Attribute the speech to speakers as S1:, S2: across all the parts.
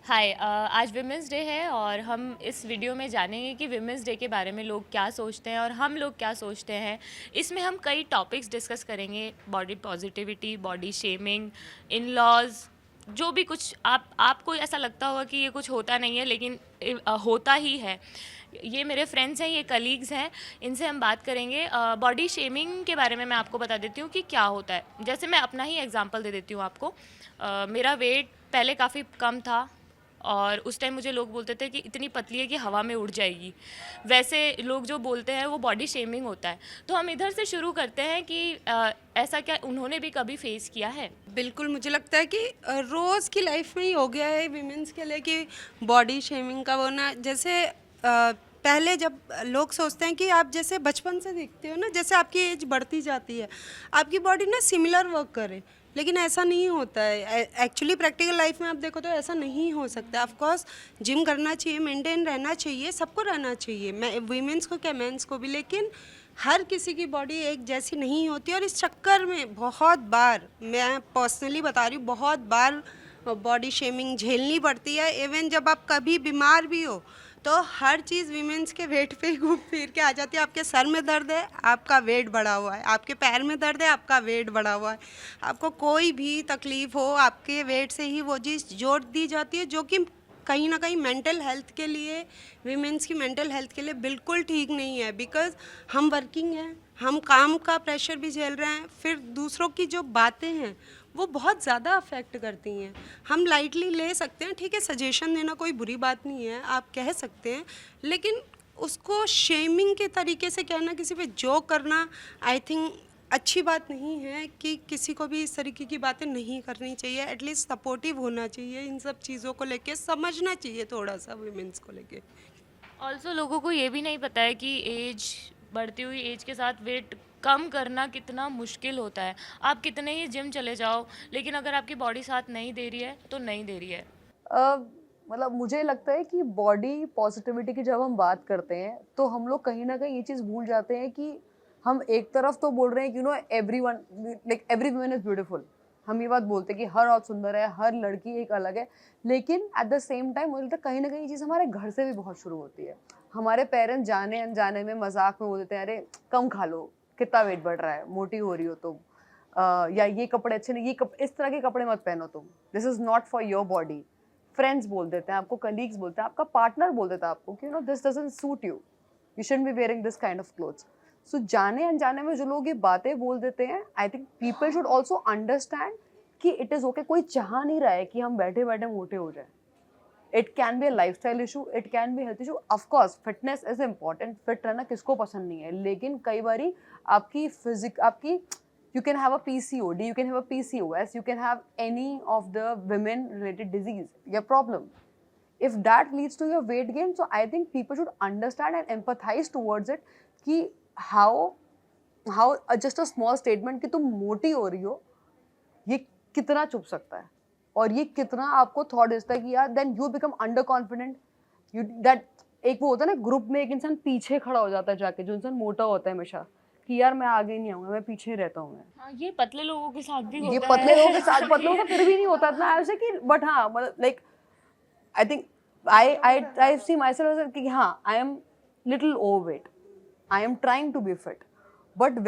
S1: हाय आज women's day है और हम इस वीडियो में जानेंगे कि विमेंस डे के बारे में लोग क्या सोचते हैं और हम लोग क्या सोचते हैं। इसमें हम कई टॉपिक्स डिस्कस करेंगे, body positivity, body shaming, in laws, जो भी कुछ आपको ऐसा लगता होगा कि ये कुछ होता नहीं है लेकिन होता ही है। ये मेरे फ्रेंड्स हैं, ये कलीग्स हैं, इनसे हम बात करेंगे। बॉडी शेमिंग के बारे में मैं आपको बता देती हूँ कि क्या होता है। जैसे मैं अपना ही एग्जांपल दे देती हूँ आपको। मेरा वेट पहले काफ़ी कम था और उस टाइम मुझे लोग बोलते थे कि इतनी पतली है कि हवा में उड़ जाएगी। वैसे लोग जो बोलते हैं वो बॉडी शेमिंग होता है। तो हम इधर से शुरू करते हैं कि ऐसा क्या उन्होंने भी कभी फेस किया है।
S2: बिल्कुल, मुझे लगता है कि रोज़ की लाइफ में ही हो गया है वीमेंस के लिए कि बॉडी शेमिंग का वो ना, जैसे पहले जब लोग सोचते हैं कि आप जैसे बचपन से दिखते हो ना, जैसे आपकी एज बढ़ती जाती है आपकी बॉडी ना सिमिलर वर्क करे, लेकिन ऐसा नहीं होता है। एक्चुअली प्रैक्टिकल लाइफ में आप देखो तो ऐसा नहीं हो सकता। ऑफ कोर्स जिम करना चाहिए, मेंटेन रहना चाहिए, सबको रहना चाहिए, मैं वीमेंस को क्या मेंस को भी, लेकिन हर किसी की बॉडी एक जैसी नहीं होती। और इस चक्कर में बहुत बार, मैं पर्सनली बता रही हूँ, बहुत बार बॉडी शेमिंग झेलनी पड़ती है। इवन जब आप कभी बीमार भी हो तो हर चीज़ वीमेंस के वेट पे ही घूम फिर के आ जाती है। आपके सर में दर्द है, आपका वेट बढ़ा हुआ है, आपके पैर में दर्द है, आपका वेट बढ़ा हुआ है, आपको कोई भी तकलीफ़ हो आपके वेट से ही वो चीज़ जोड़ दी जाती है, जो कि कहीं ना कहीं मेंटल हेल्थ के लिए, वीमेंस की मेंटल हेल्थ के लिए बिल्कुल ठीक नहीं है। बिकॉज हम वर्किंग हैं, हम काम का प्रेशर भी झेल रहे हैं, फिर दूसरों की जो बातें हैं वो बहुत ज़्यादा अफेक्ट करती हैं। हम लाइटली ले सकते हैं, ठीक है, सजेशन देना कोई बुरी बात नहीं है, आप कह सकते हैं, लेकिन उसको शेमिंग के तरीके से कहना, किसी पे जोक करना, आई थिंक अच्छी बात नहीं है। कि किसी को भी इस तरीके की बातें नहीं करनी चाहिए। एटलीस्ट सपोर्टिव होना चाहिए, इन सब चीज़ों को लेके समझना चाहिए थोड़ा सा वुमेन्स को लेके।
S1: ऑल्सो लोगों को ये भी नहीं पता है कि एज, बढ़ती हुई एज के साथ वेट कम करना कितना मुश्किल होता है। आप कितने ही जिम चले जाओ लेकिन अगर आपकी बॉडी साथ नहीं दे रही है तो नहीं दे रही है।
S3: अ, मतलब मुझे लगता है कि बॉडी पॉजिटिविटी की जब हम बात करते हैं तो हम लोग कहीं ना कहीं ये चीज़ भूल जाते हैं कि हम एक तरफ तो बोल रहे हैं कि everyone, like every woman is beautiful. हम ये बात बोलते हैं कि हर औरत सुंदर है, हर लड़की एक अलग है, लेकिन एट द सेम टाइम मुझे लगता है कहीं ना कहीं ये चीज़ हमारे घर से भी बहुत शुरू होती है। हमारे पेरेंट्स जाने अनजाने में मजाक में बोल देते हैं, अरे कम खा लो, कितना वेट बढ़ रहा है, मोटी हो रही हो तुम, या ये कपड़े अच्छे नहीं, इस तरह के कपड़े मत पहनो तुम, this is not for your body. Friends बोल देते हैं आपको, कलीग्स बोलते हैं, आपका पार्टनर बोल देता है आपको कि this doesn't suit you, you shouldn't be wearing this kind of clothes. So जाने अनजाने में जो लोग ये बातें बोल देते हैं, I think people should also understand कि इट इज ओके। कोई चाह नहीं रहा है कि हम बैठे बैठे मोटे हो जाए। It can be a lifestyle issue, it can be health issue. Of course fitness is important, fit रहना किसको पसंद नहीं है, लेकिन कई बारी आपकी you can have a PCOD, you can have a PCOS, you can have any of the women related disease, your problem. If that leads to your weight gain, so I think people should understand and empathize towards it कि how just a small statement कि तुम मोटी हो रही हो, ये कितना चुप सकता है और ये कितना आपको थॉट देता है कि यार then you become under confident. You that एक वो होता है ना, ग्रुप में एक इंसान पीछे खड़ा हो जाता है जाके, जो इंसान मोटा होता है हमेशा, कि यार मैं आगे नहीं आऊंगा, मैं पीछे रहता हूँ। मैं
S1: हाँ, ये पतले लोगों के साथ भी
S3: ये
S1: होता
S3: पतले लोगों के
S1: है।
S3: साथ, पतलों का फिर भी नहीं होता इतना ऐसे कि, बट हाँ मतलब like I think I see myself कि हाँ I am little overweight, I am trying to be fit, but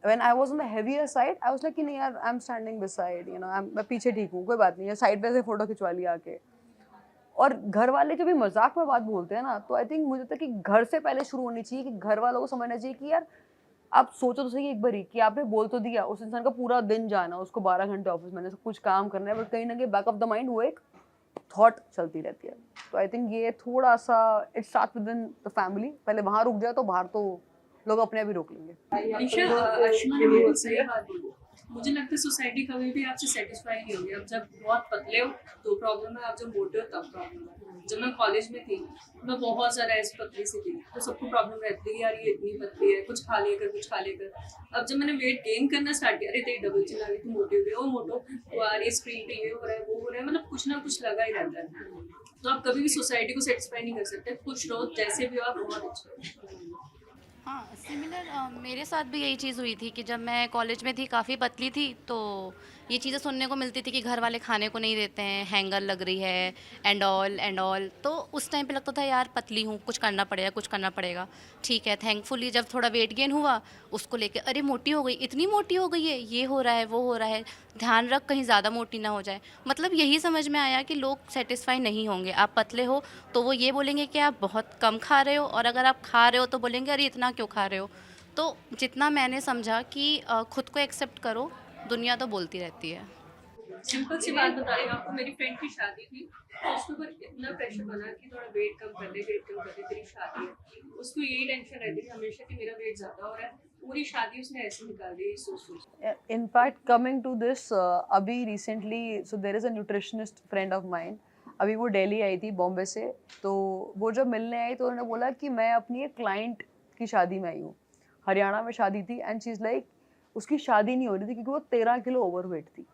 S3: when I was on the heavier side, I was like कि नहीं यार, आई एम स्टैंडिंग beside, मैं पीछे ठीक हूँ, कोई बात नहीं है, साइड पे से फोटो खिंचवा लिया आके। और घर वाले जो भी मजाक में बात बोलते हैं ना, तो आई थिंक मुझे लगता है कि घर से पहले शुरू होनी चाहिए, कि घर वालों को समझना चाहिए कि यार आप सोचो तो सही एक बारी कि आपने बोल तो दिया, उस इंसान का पूरा दिन जाना, उसको 12 घंटे ऑफिस में सब कुछ काम करना है, बट कहीं ना कहीं बैक ऑफ द माइंड वो एक थॉट चलती रहती है। तो आई थिंक ये थोड़ा सा it start with in the family. पहले वहां रुक जाए तो बाहर तो लोग अपने आप ही रोक लेंगे।
S4: ईशा, अर्चना ने बिल्कुल सही बात बोली। मुझे लगता है सोसाइटी कभी भी आपसे सेटिस्फाई नहीं होगी। अब जब बहुत पतले हो तो प्रॉब्लम है, आप जब मोटे हो तब प्रॉब्लम है। जब मैं कॉलेज में थी मैं बहुत ज़्यादा ऐसी पतली सी थी, तो सबको प्रॉब्लम रहती है यार ये इतनी पतली है, कुछ खा लिया कर, कुछ खा लिया कर। अब जब मैंने वेट गेन करना स्टार्ट किया, अरे तेरी डबल चिन आ गई, तू मोटी हो गई, वो मोटो तो यार ये स्क्रीन पे ये हो रहा है, वो हो रहा है, मतलब कुछ ना कुछ लगा ही रहता है। तो आप कभी भी सोसाइटी को सेटिस्फाई नहीं कर सकते। खुश रहो जैसे भी हो, आप बहुत अच्छे हो।
S5: हाँ, सिमिलर मेरे साथ भी यही चीज़ हुई थी कि जब मैं कॉलेज में थी, काफ़ी पतली थी, तो ये चीज़ें सुनने को मिलती थी कि घर वाले खाने को नहीं देते हैं, हैंगर लग रही है, एंड ऑल। तो उस टाइम पे लगता था यार पतली हूँ, कुछ करना पड़ेगा, कुछ करना पड़ेगा। ठीक है, थैंकफुली जब थोड़ा वेट गेन हुआ, उसको लेके अरे मोटी हो गई, इतनी मोटी हो गई है, ये हो रहा है, वो हो रहा है, ध्यान रख कहीं ज़्यादा मोटी ना हो जाए। मतलब यही समझ में आया कि लोग सेटिस्फाई नहीं होंगे। आप पतले हो तो वो ये बोलेंगे कि आप बहुत कम खा रहे हो, और अगर आप खा रहे हो तो बोलेंगे अरे इतना क्यों खा रहे हो। तो जितना मैंने समझा कि खुद को एक्सेप्ट करो, दुनिया तो बोलती रहती है।
S4: सिंपल सी बात बता रही हूँ आपको, मेरी फ्रेंड की शादी थी तो उसके ऊपर इतना प्रेशर बना कि थोड़ा वेट कम कर दे, वेट कम कर दे, तेरी शादी है। उसको यही टेंशन रहती थी हमेशा कि मेरा वेट ज़्यादा हो रहा है। पूरी शादी उसने ऐसे निकाल दी सोच सोच।
S3: In fact, coming to this, अभी recently, so there is a nutritionist friend of mine. अभी वो दिल्ली आई थी बॉम्बे से, तो वो जब मिलने आई तो उन्होंने बोला कि मैं अपनी एक क्लाइंट की शादी में आई हूँ। हरियाणा में शादी थी, एंड शी इज़ लाइक उसकी शादी नहीं हो रही थी क्योंकि वो 13 किलो ओवरवेट थी।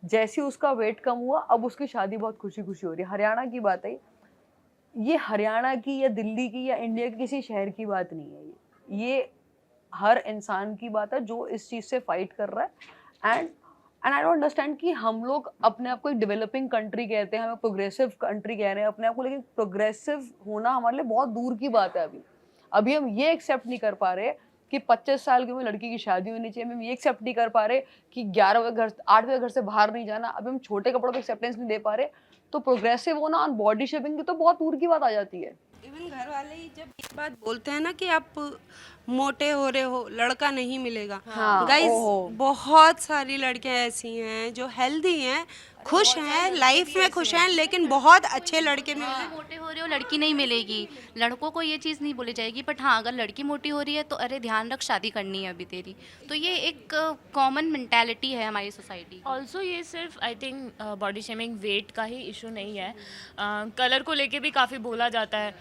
S3: जैसे ही उसका वेट कम हुआ, अब उसकी शादी बहुत खुशी खुशी हो रही है। हरियाणा की बात है ये, हरियाणा की या दिल्ली की या इंडिया के किसी शहर की बात नहीं है, ये हर इंसान की बात है जो इस चीज़ से फाइट कर रहा है। एंड आई डोंट अंडरस्टैंड कि हम लोग अपने आप को एक डेवलपिंग कंट्री कहते हैं, हमें प्रोग्रेसिव कंट्री कह रहे हैं अपने आप को, लेकिन प्रोग्रेसिव होना हमारे लिए बहुत दूर की बात है। अभी हम ये एक्सेप्ट नहीं कर पा रहे कि 25 साल की उम्र लड़की की शादी होनी चाहिए। हम ये एक्सेप्ट नहीं कर पा रहे कि 8 बजे घर से बाहर नहीं जाना। अभी हम छोटे कपड़ों को एक्सेप्टेंस नहीं दे पा रहे, तो प्रोग्रेसिव होना ऑन बॉडी शेपिंग की तो बहुत दूर की बात आ जाती है।
S2: इवन घर वाले ही जब एक बात बोलते हैं ना कि आप मोटे हो रहे हो, लड़का नहीं मिलेगा।
S3: हाँ,
S2: गाइस,
S3: ओहो।
S2: बहुत सारी लड़कियां ऐसी हैं जो हेल्दी हैं, खुश हैं, लाइफ में खुश हैं, लेकिन बहुत अच्छे लड़के मिल रहे हैं।
S5: मोटे हो रहे हो लड़की नहीं मिलेगी, लड़कों को ये चीज़ नहीं बोली जाएगी, बट हाँ अगर लड़की मोटी हो रही है तो अरे ध्यान रख शादी करनी है अभी तेरी। तो ये एक कॉमन मेंटालिटी है हमारी सोसाइटी।
S1: ऑल्सो ये सिर्फ I think body shaming weight का ही इशू नहीं है, कलर को लेके भी काफ़ी बोला जाता है।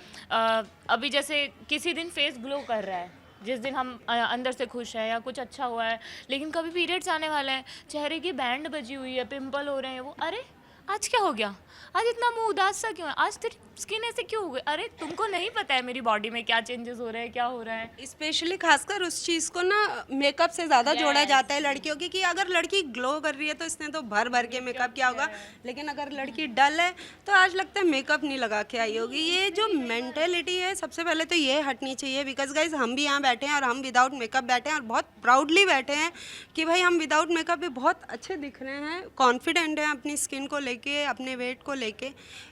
S1: अभी जैसे किसी दिन फेस ग्लो कर रहा है, जिस दिन हम अंदर से खुश हैं या कुछ अच्छा हुआ है, लेकिन कभी पीरियड्स आने वाले हैं, चेहरे की बैंड बजी हुई है, पिंपल हो रहे हैं, वो अरे आज क्या हो गया, आज इतना मुंह उदास सा क्यों है, आज तेरी स्किन ऐसे क्यों हो गई, अरे तुमको नहीं पता है मेरी बॉडी में क्या चेंजेस हो रहे हैं, क्या हो रहा है।
S2: स्पेशली खासकर उस चीज़ को ना मेकअप से ज़्यादा जोड़ा जाता है लड़कियों की, कि अगर लड़की ग्लो कर रही है तो इसने तो भर भर के मेकअप किया होगा, लेकिन अगर लड़की डल है तो आज लगता है मेकअप नहीं लगा के आई होगी। ये जो मेंटेलिटी है, सबसे पहले तो ये हटनी चाहिए। बिकॉज गाइज हम भी यहाँ बैठे हैं और हम विदाउट मेकअप बैठे हैं और बहुत प्राउडली बैठे हैं कि भाई हम विदाउट मेकअप भी बहुत अच्छे दिख रहे हैं, कॉन्फिडेंट हैं अपनी स्किन को लेके, अपने वेट को लेके।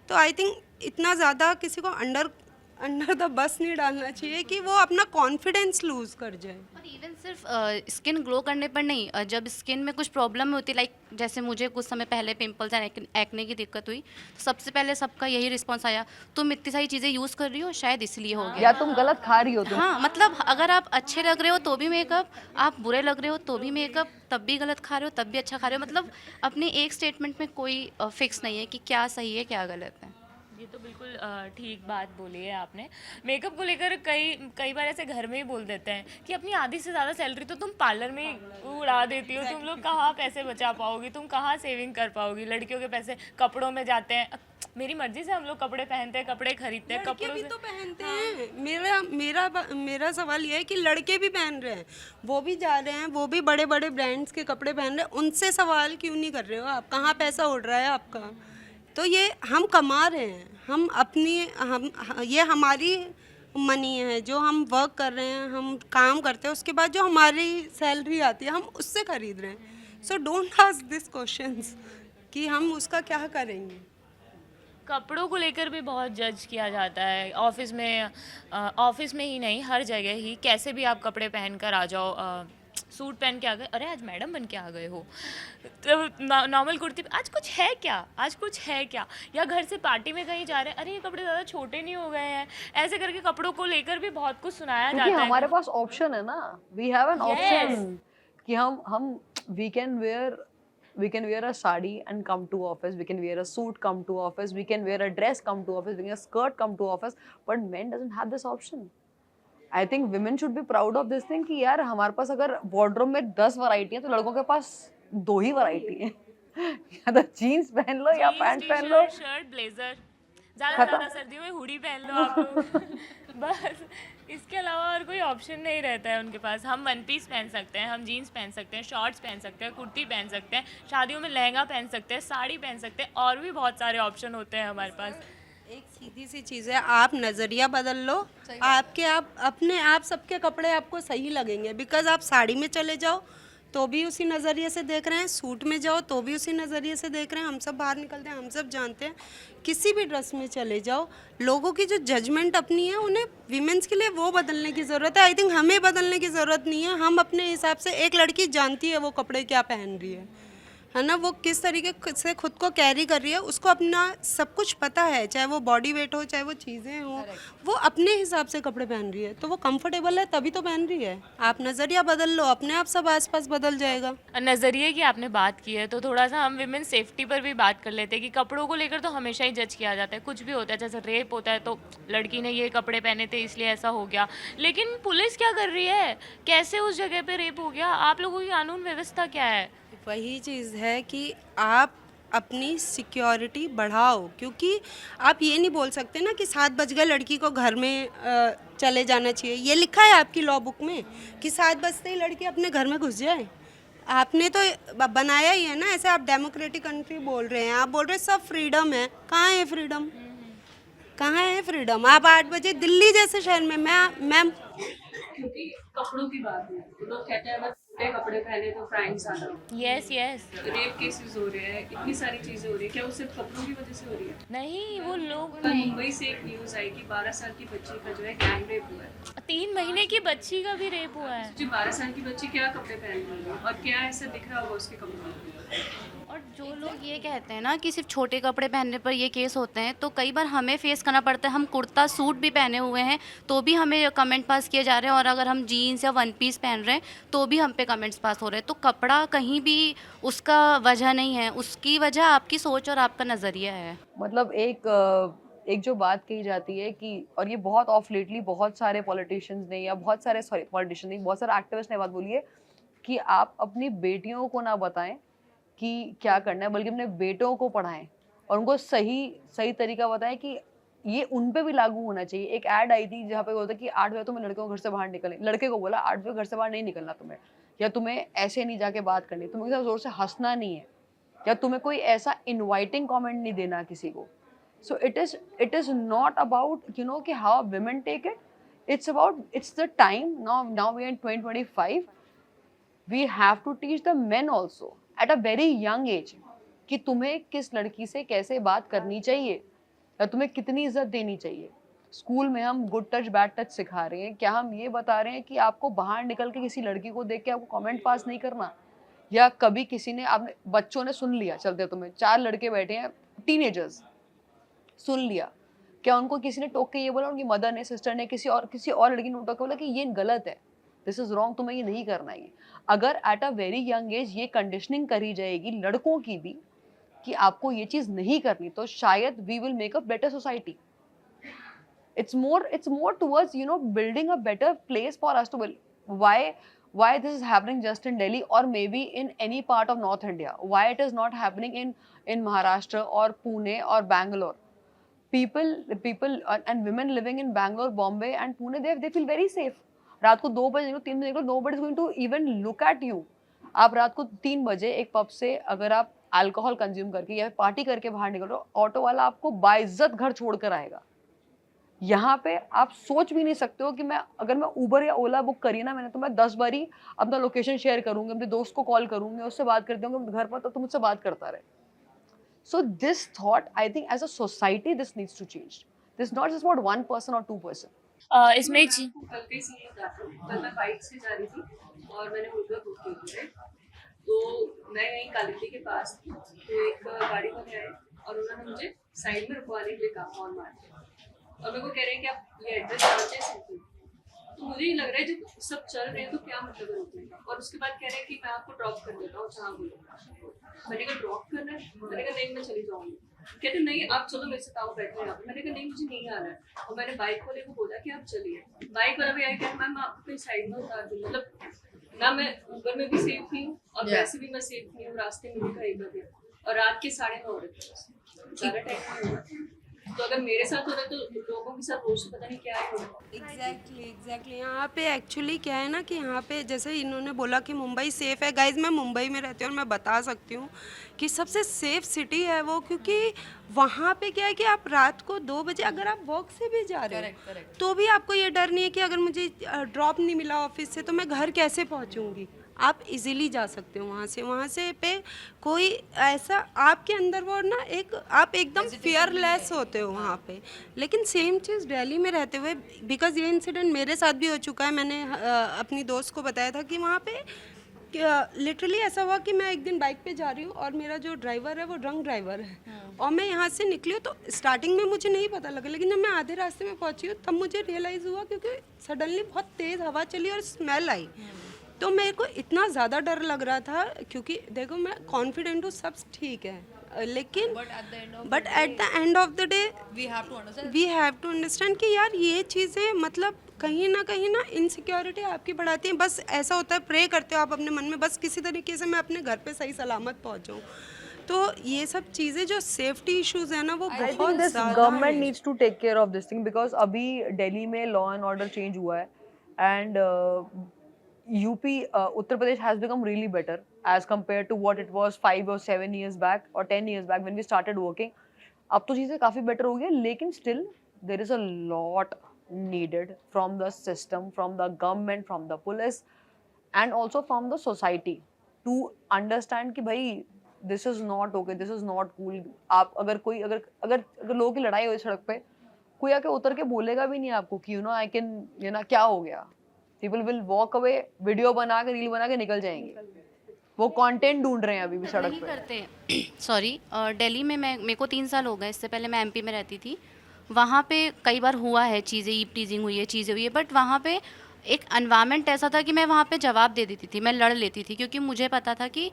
S2: तो आई थिंक इतना ज़्यादा किसी को अंडर द बस नहीं डालना चाहिए कि वो अपना कॉन्फिडेंस लूज़ कर जाए।
S5: और इवन सिर्फ स्किन ग्लो करने पर नहीं, जब स्किन में कुछ प्रॉब्लम होती है, लाइक जैसे मुझे कुछ समय पहले पिंपल्स एंड एक्ने की दिक्कत हुई, तो सबसे पहले सबका यही रिस्पॉन्स आया, तुम इतनी सारी चीज़ें यूज़ कर रही हो शायद इसलिए हो गया।
S3: या तुम गलत खा रही हो तुम।
S5: हाँ मतलब अगर आप अच्छे लग रहे हो तो भी मेकअप, आप बुरे लग रहे हो तो भी मेकअप, तब भी गलत खा रहे हो तब भी अच्छा खा रहे हो। मतलब अपने एक स्टेटमेंट में कोई फिक्स नहीं है कि क्या सही है क्या गलत है।
S1: ये तो बिल्कुल ठीक बात बोली है आपने। मेकअप को लेकर कई बार ऐसे घर में ही बोल देते हैं कि अपनी आधी से ज़्यादा सैलरी तो तुम पार्लर में ही उड़ा देती हो, तुम लोग कहाँ पैसे बचा पाओगी, तुम कहाँ सेविंग कर पाओगी, लड़कियों के पैसे कपड़ों में जाते हैं। मेरी मर्जी से हम लोग कपड़े पहनते हैं, कपड़े खरीदते हैं,
S2: लड़के
S1: कपड़ों
S2: भी
S1: से
S2: तो पहनते हैं। मेरा सवाल ये है कि लड़के भी पहन रहे हैं, वो भी जा रहे हैं, वो भी बड़े बड़े ब्रांड्स के कपड़े पहन रहे हैं, उनसे सवाल क्यों नहीं कर रहे हो आप, कहाँ पैसा उड़ रहा है आपका। तो ये हम कमा रहे हैं, ये हमारी मनी है जो हम वर्क कर रहे हैं, हम काम करते हैं, उसके बाद जो हमारी सैलरी आती है हम उससे खरीद रहे हैं। So don't ask this questions कि हम उसका क्या करेंगे।
S1: कपड़ों को लेकर भी बहुत जज किया जाता है ऑफिस में ही नहीं, हर जगह ही। कैसे भी आप कपड़े पहन कर आ जाओ, सूट पहन के आ गए, अरे आज मैडम बन के आ गए हो, तो नॉर्मल कुर्ती आज कुछ है क्या, आज कुछ है क्या, या घर से पार्टी में कहीं जा रहे हैं, अरे ये कपड़े ज़्यादा छोटे नहीं हो गए हैं, ऐसे करके कपड़ों को लेकर भी बहुत कुछ सुनाया जाता है।
S3: हमारे पास ऑप्शन है ना, वी हैव एन ऑप्शन कि हम we can wear a sari and come to office, we can wear a suit come to office, we can wear a dress come to office, we can wear a skirt come to office, but men doesn't have this option. I think women should be proud of this thing कि यार हमारे पास अगर wardrobe में 10 variety है तो लड़कों के पास 2 ही variety है। या तो जीन्स पहन लो या पैंट पहन लो।
S1: शर्ट, ब्लेजर, ज़्यादा से ज़्यादा सर्दियों में हुडी पहन लो आप लोग बस इसके अलावा और कोई ऑप्शन नहीं रहता है उनके पास। हम वन पीस पहन सकते हैं, हम जीन्स पहन सकते हैं, शॉर्ट्स पहन सकते हैं, कुर्ती पहन सकते हैं, शादियों में लहंगा पहन सकते हैं, साड़ी पहन सकते हैं, और भी बहुत सारे ऑप्शन होते हैं हमारे पास।
S2: एक सीधी सी चीज़ है, आप नज़रिया बदल लो, आपके आप अपने आप सबके कपड़े आपको सही लगेंगे। बिकॉज आप साड़ी में चले जाओ तो भी उसी नज़रिए से देख रहे हैं, सूट में जाओ तो भी उसी नज़रिए से देख रहे हैं। हम सब बाहर निकलते हैं, हम सब जानते हैं, किसी भी ड्रेस में चले जाओ, लोगों की जो जजमेंट अपनी है, उन्हें वीमेंस के लिए वो बदलने की ज़रूरत है। आई थिंक हमें बदलने की ज़रूरत नहीं है। हम अपने हिसाब से, एक लड़की जानती है वो कपड़े क्या पहन रही है ना, वो किस तरीके से खुद को कैरी कर रही है, उसको अपना सब कुछ पता है, चाहे वो बॉडी वेट हो, चाहे वो चीज़ें हो, वो अपने हिसाब से कपड़े पहन रही है, तो वो कंफर्टेबल है तभी तो पहन रही है। आप नज़रिया बदल लो, अपने आप सब आसपास बदल जाएगा।
S1: नज़रिए की आपने बात की है तो थोड़ा सा हम विमेन सेफ्टी पर भी बात कर लेते हैं कि कपड़ों को लेकर तो हमेशा ही जज किया जाता है, कुछ भी होता है, जैसे रेप होता है तो लड़की ने ये कपड़े पहने थे इसलिए ऐसा हो गया, लेकिन पुलिस क्या कर रही है, कैसे उस जगह पे रेप हो गया, आप लोगों की कानून व्यवस्था क्या है?
S2: वही चीज़ है कि आप अपनी सिक्योरिटी बढ़ाओ, क्योंकि आप ये नहीं बोल सकते ना कि 7 बज गए लड़की को घर में चले जाना चाहिए। ये लिखा है आपकी लॉ बुक में कि 7 बजते ही लड़की अपने घर में घुस जाए। आपने तो बनाया ही है ना, ऐसे आप डेमोक्रेटिक कंट्री बोल रहे हैं, आप बोल रहे हैं सब फ्रीडम है। कहाँ है फ्रीडम? कहाँ है फ्रीडम? आप 8 बजे दिल्ली जैसे शहर में, मैं
S4: क्योंकि कपड़ों की बात है, तो लोग कहते हैं अगर छोटे कपड़े पहने तो क्राइम ज्यादा,
S1: यस यस
S4: रेप केसेस हो रहे हैं, इतनी सारी चीजें हो रही है, क्या वो सिर्फ कपड़ों की वजह से हो रही है?
S1: नहीं, वो लोग
S4: कल मुंबई से एक न्यूज आई कि 12 साल की बच्ची का जो है गैंग रेप हुआ है।
S1: 3 महीने की बच्ची का भी रेप हुआ है।
S4: जी 12 साल की बच्ची क्या कपड़े पहन रही है और क्या ऐसा दिख रहा होगा उसके कपड़ों में?
S5: और जो लोग ये कहते हैं ना कि सिर्फ छोटे कपड़े पहनने पर ये केस होते हैं, तो कई बार हमें फेस करना पड़ता है। हम कुर्ता सूट भी पहने हुए हैं तो भी हमें कमेंट पास किए जा रहे हैं, और अगर हम जीन्स या वन पीस पहन रहे हैं तो भी हम पे कमेंट्स पास हो रहे हैं। तो कपड़ा कहीं भी उसका वजह नहीं है, उसकी वजह आपकी सोच और आपका नज़रिया है।
S3: मतलब एक जो बात कही जाती है कि, और ये बहुत ऑफ लेटली बहुत सारे पॉलिटिशियंस ने, या बहुत सारे पॉलिटिशियन नहीं, बहुत सारे एक्टिविस्ट ने बात बोली है कि आप अपनी बेटियों को ना बताएं कि क्या करना है, बल्कि अपने बेटों को पढ़ाएं और उनको सही तरीका बताएं कि ये उन पे भी लागू होना चाहिए। एक ऐड आई थी जहाँ पे बोलता कि 8 बजे तुम्हें लड़कों को घर से बाहर निकलने, लड़के को बोला 8 बजे घर से बाहर नहीं निकलना तुम्हें, या तुम्हें ऐसे नहीं जाके बात करनी, तुम्हें किसी जोर से हंसना नहीं है, या तुम्हें कोई ऐसा इनवाइटिंग कमेंट नहीं देना किसी को। So it is not about you know कि how women take it, it's the time now we are in 2025, we have to teach the men also at a very young age कि तुम्हें किस लड़की से कैसे बात करनी चाहिए या तुम्हें कितनी इज्जत देनी चाहिए। स्कूल में हम गुड टच बैड टच सिखा रहे हैं, क्या हम ये बता रहे हैं कि आपको बाहर निकल के किसी लड़की को देख के आपको कमेंट पास नहीं करना? या कभी किसी ने, आपने बच्चों ने सुन लिया, चलते तुम्हें 4 लड़के बैठे हैं टीनेजर्स, सुन लिया, क्या उनको किसी ने टोक के ये बोला, उनकी मदर ने, सिस्टर ने, किसी और लड़की ने टोक के बोला कि ये गलत है, दिस इज रॉन्ग, तुम्हें ये नहीं करना है? अगर at a very young age ये कंडीशनिंग करी जाएगी लड़कों की भी कि आपको ये चीज नहीं करनी, तो शायद we will make a better society. it's more towards building a better place for us to build. Why this is happening just in Delhi or maybe in any part of North India? Why it is not happening in Maharashtra or Pune or Bangalore? People and women living in Bangalore, Bombay and Pune, they feel very safe. रात को 2 बजे 3 बजे निकलो, nobody is going to even look at you. आप रात को 3 बजे एक पब से अगर आप अल्कोहल कंज्यूम करके या पार्टी करके बाहर निकल रहे हो, ऑटो वाला आपको बाइज्जत घर छोड़ कर आएगा। यहाँ पे आप सोच भी नहीं सकते हो कि अगर मैं उबर या ओला बुक करी ना मैंने, तो मैं 10 बारी अपना लोकेशन शेयर करूंगी, अपने दोस्त को कॉल करूंगी, उससे बात करती हूँ घर पर, तो मुझसे बात करता रहे। So this thought, I think as a society this needs to change. This not just about 1 person or 2 person.
S1: इसमें एक चीज,
S4: कल के सीन बताता हूँ। कल मैं बाइक से जा रही थी और मैंने उबर बुक की थी, तो मैं यहीं कालिंदी के पास थी, तो एक गाड़ी वाले आए और उन्होंने मुझे साइड में रुकवाने के लिए कहा, फोन मार के, और मेरे को कह रहे हैं कि आप ये एड्रेस पहुँचे सकते हो। तो मुझे ही लग रहा है जब सब चल रहे हैं तो क्या मतलब है रुकने का। और उसके बाद कह रहे हैं कि मैं आपको ड्रॉप कर देता हूँ जहाँ बोलो। मैंने कहा ड्रॉप करना है? मैंने कहा नहीं, मैं चली जाऊँगी। कहते नहीं आप चलो मेरे साथ आओ, बैठो यहाँ पे। मैंने कहा नहीं, मुझे नहीं आना है। और मैंने बाइक वाले को बोला कि आप चलिए। बाइक वाला भी आई कह मैम मैं आपको कहीं साइड में उतार दूँ। मतलब ना मैं उबर में भी सेफ थी और वैसे भी मैं सेफ नहीं हूँ, रास्ते में भी कहीं का भी। और रात के 9:30 हो रहे थे, ज़्यादा टाइम नहीं हुआ। तो अगर मेरे साथ हो रहा है तो लोगों के साथ रोज पता नहीं क्या ही हो रहा है।
S2: एग्जैक्टली यहाँ पे एक्चुअली क्या है ना कि यहाँ पे जैसे इन्होंने बोला कि मुंबई सेफ़ है। गाइज मैं मुंबई में रहती हूँ और मैं बता सकती हूँ कि सबसे सेफ़ सिटी है वो, क्योंकि वहाँ पे क्या है कि आप रात को 2 बजे अगर आप वॉक से भी जा रहे हो तो भी आपको ये डर नहीं है कि अगर मुझे ड्रॉप नहीं मिला ऑफिस से तो मैं घर कैसे पहुँचूँगी। आप इजीली जा सकते हो वहाँ से पे कोई ऐसा आपके अंदर वो ना एक आप एकदम फियरलेस होते हो वहाँ पे। लेकिन सेम चीज़ दिल्ली में रहते हुए, बिकॉज ये इंसिडेंट मेरे साथ भी हो चुका है। मैंने अपनी दोस्त को बताया था कि वहाँ पे लिटरली ऐसा हुआ कि मैं एक दिन बाइक पे जा रही हूँ और मेरा जो ड्राइवर है वो ड्रंक ड्राइवर है और मैं यहाँ से निकली हूँ। तो स्टार्टिंग में मुझे नहीं पता लगा, लेकिन जब मैं आधे रास्ते में पहुँची हूँ तब मुझे रियलाइज़ हुआ, क्योंकि सडनली बहुत तेज़ हवा चली और स्मेल आई। तो मेरे को इतना ज़्यादा डर लग रहा था, क्योंकि देखो मैं कॉन्फिडेंट हूँ, सब ठीक है, लेकिन but at the end of the day we have to understand कि यार ये चीज़ें मतलब कहीं ना इनसिक्योरिटी आपकी बढ़ाती हैं। बस ऐसा होता है, प्रे करते हो आप अपने मन में बस किसी तरीके से मैं अपने घर पे सही सलामत पहुँचाऊँ। तो ये सब चीज़ें जो सेफ्टी इश्यूज है ना वो
S3: I think
S2: बहुत
S3: this
S2: ज़्यादा
S3: government
S2: हैं।
S3: needs to take care of this thing because अभी दिल्ली में law and order change हुआ है and UP Uttar Pradesh has become really better as compared to what it was 5 or 7 years back or 10 years back when we started working. अब तो चीज़ें काफ़ी better हो गई हैं, लेकिन still there is a lot needed from the system, from the government, from the police and also from the society to understand कि भाई this is not okay, this is not cool. आप अगर कोई अगर अगर अगर लोगों की लड़ाई हो सड़क पे, कोई आके उतर के बोलेगा भी नहीं आपको कि I can क्या हो गया। People will walk away, video बना के रील बना के निकल जाएंगे। वो कंटेंट ढूंढ रहे हैं अभी भी सड़क
S5: नहीं
S3: पे।
S5: करते सॉरी दिल्ली में मैं मेरे को 3 साल हो गए, इससे पहले मैं एमपी में रहती थी। वहाँ पे कई बार हुआ है चीज़ें, ईव टीजिंग हुई है, चीज़ें हुई है, बट वहाँ पे एक एनवायरनमेंट ऐसा था कि मैं वहाँ पे जवाब दे देती थी, मैं लड़ लेती थी क्योंकि मुझे पता था कि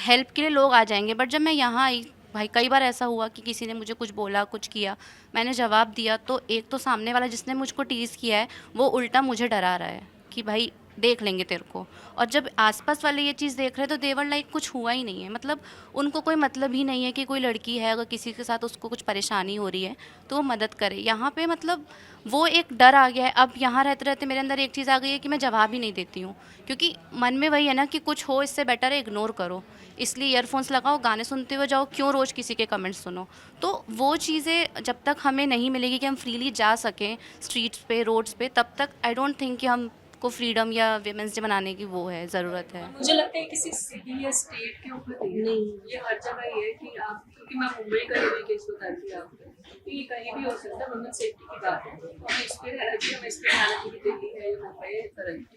S5: हेल्प के लिए लोग आ जाएंगे। बट जब मैं यहाँ आई भाई, कई बार ऐसा हुआ कि किसी ने मुझे कुछ बोला, कुछ किया, मैंने जवाब दिया तो एक तो सामने वाला जिसने मुझको टीज़ किया है वो उल्टा मुझे डरा रहा है कि भाई देख लेंगे तेरे को। और जब आसपास वाले ये चीज़ देख रहे हैं तो देवर लाइक कुछ हुआ ही नहीं है, मतलब उनको कोई मतलब ही नहीं है कि कोई लड़की है अगर किसी के साथ उसको कुछ परेशानी हो रही है तो वो मदद करे। यहाँ पे मतलब वो एक डर आ गया है। अब यहाँ रहते रहते मेरे अंदर एक चीज़ आ गई है कि मैं जवाब ही नहीं देती हूँ, क्योंकि मन में वही है ना कि कुछ हो इससे बेटर है इग्नोर करो। इसलिए ईयरफोन्स लगाओ, गाने सुनते हुए जाओ, क्यों रोज़ किसी के कमेंट्स सुनो। तो वो चीज़ें जब तक हमें नहीं मिलेगी कि हम फ्रीली जा सकें स्ट्रीट्स पे, रोड्स पे, तब तक आई डोंट थिंक कि हम को फ्रीडम या वीमेंस डे मनाने की वो है ज़रूरत है।
S4: मुझे लगता है किसी सिटी या स्टेट के ऊपर नहीं, ये हर जगह ही है कि आप, क्योंकि मैं मुंबई का ही केस बताती हूँ आपको, तो ये कहीं भी हो सकता है। वुमेन सेफ्टी की बात है, हम इस पे रहना चाहिए, हम इस पे रहना चाहिए कि दिल्ली है या मुंबई है,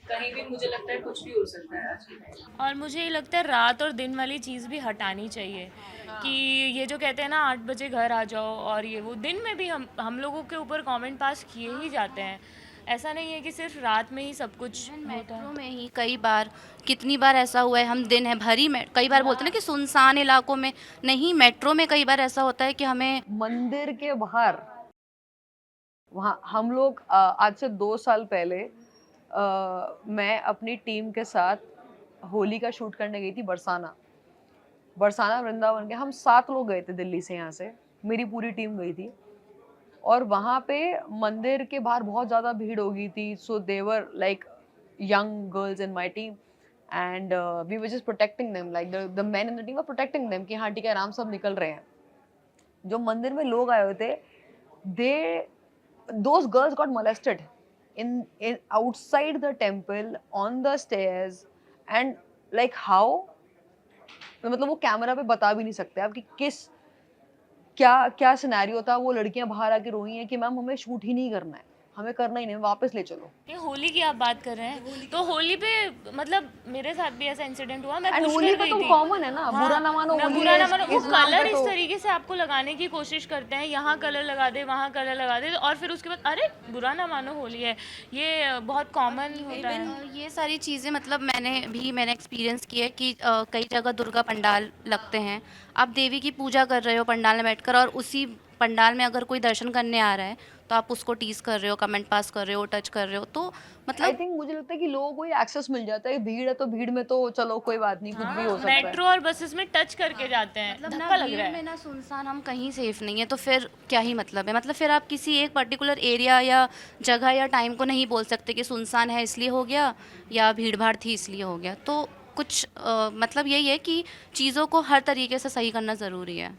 S4: कहीं भी मुझे लगता है कुछ भी हो सकता है आज के टाइम।
S1: और मुझे ये लगता है रात और दिन वाली चीज़ भी हटानी चाहिए कि ये जो कहते हैं ना 8 बजे घर आ जाओ और ये वो, दिन में भी हम लोगों के ऊपर कमेंट पास किए ही जाते हैं। ऐसा नहीं है कि सिर्फ रात में ही सब कुछ होता
S5: मेट्रो
S1: है।
S5: में ही कई बार, कितनी बार ऐसा हुआ है, हम दिन है भरी में कई बार बोलते हैं ना कि सुनसान इलाकों में, नहीं मेट्रो में कई बार ऐसा होता है कि हमें
S3: मंदिर के बाहर वहाँ हम लोग आज से 2 साल पहले मैं अपनी टीम के साथ होली का शूट करने गई थी बरसाना वृंदावन के। हम 7 लोग गए थे दिल्ली से, यहाँ से मेरी पूरी टीम गई थी और वहाँ पे मंदिर के बाहर बहुत ज़्यादा भीड़ हो गई थी। So there were like young girls in my team and we were just protecting them, like the man in the team were protecting them कि हाँ ठीक है आराम से सब निकल रहे हैं। जो मंदिर में लोग आए हुए थे, those girls got molested in outside the temple on the stairs and like how, मतलब वो कैमरा पे बता भी नहीं सकते आप कि क्या सिनेरियो था। वो लड़कियां बाहर आके रोई हैं कि मैम हमें शूट ही नहीं करना है, हमें करना ही नहीं, वापस ले चलो।
S1: ये होली की आप बात कर रहे हैं तो होली पे मतलब मेरे साथ भी ऐसा इंसिडेंट हुआ। मैं
S3: एंड
S1: पुष्कर
S3: होली पे
S1: गई
S3: तो
S1: थी।
S3: कॉमन है ना,
S1: हाँ,
S3: बुरा ना मानो होली
S1: बुरा ना
S3: है,
S1: मानो, वो
S3: इस नाम
S1: कलर
S3: पे
S1: इस
S3: तो
S1: तरीके से आपको लगाने की कोशिश करते हैं, यहाँ कलर लगा दे, वहाँ कलर लगा दे, और फिर उसके बाद अरे बुरा ना मानो होली है। ये बहुत कॉमन होता है।
S5: ये सारी चीज़ें मतलब मैंने एक्सपीरियंस की है कि कई जगह दुर्गा पंडाल लगते हैं, आप देवी की पूजा कर रहे हो पंडाल में बैठकर और उसी पंडाल में अगर कोई दर्शन करने आ रहा है तो आप उसको टीज कर रहे हो, कमेंट पास कर रहे हो, टच कर रहे हो, तो
S3: आई
S5: मतलब
S3: थिंक मुझे लगता है कि लोगों को ये एक्सेस मिल जाता है, भीड़ है तो भीड़ में तो चलो कोई बात नहीं, कुछ भी हो सकता है।
S1: मेट्रो और बसेस में टच करके जाते हैं,
S5: मतलब
S1: धक्का
S5: ना
S1: लग
S5: भीड़
S1: रहा
S5: में
S1: है।
S5: ना सुनसान, हम कहीं सेफ नहीं है, तो फिर क्या ही मतलब है। मतलब फिर आप किसी एक पर्टिकुलर एरिया या जगह या टाइम को नहीं बोल सकते कि सुनसान है इसलिए हो गया या भीड़ भाड़ थी इसलिए हो गया। तो कुछ मतलब यही है कि चीज़ों को हर तरीके से सही करना ज़रूरी है।